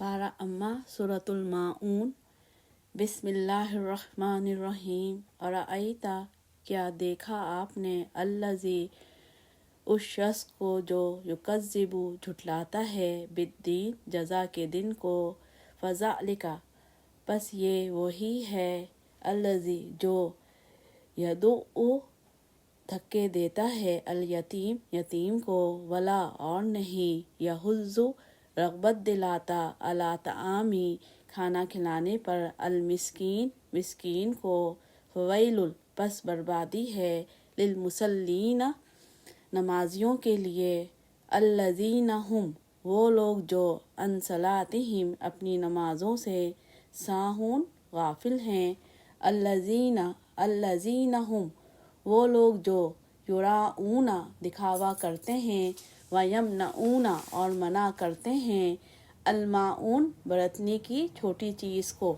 پارہ اما سورۃ الماعون۔ بسم اللہ الرحمن الرحیم۔ ارأیت کیا دیکھا آپ نے الذی اس شخص کو جو یکذب جھٹلاتا ہے بالدین جزا کے دن کو، فذلک پس یہ وہی ہے الذی جو یدعو دھکے دیتا ہے الیتیم یتیم کو، ولا اور نہیں یحض رغبت دلاتا علی طعام کھانا کھلانے پر المسکین مسکین کو، فویل پس بربادی ہے للمصلین نمازیوں کے لیے، الذین ہم وہ لوگ جو عن صلاتہم اپنی نمازوں سے ساہون غافل ہیں، الذین ہم وہ لوگ جو یراؤون دکھاوا کرتے ہیں، ویمنعون اور منع کرتے ہیں الماعون برتنے کی چھوٹی چیز کو۔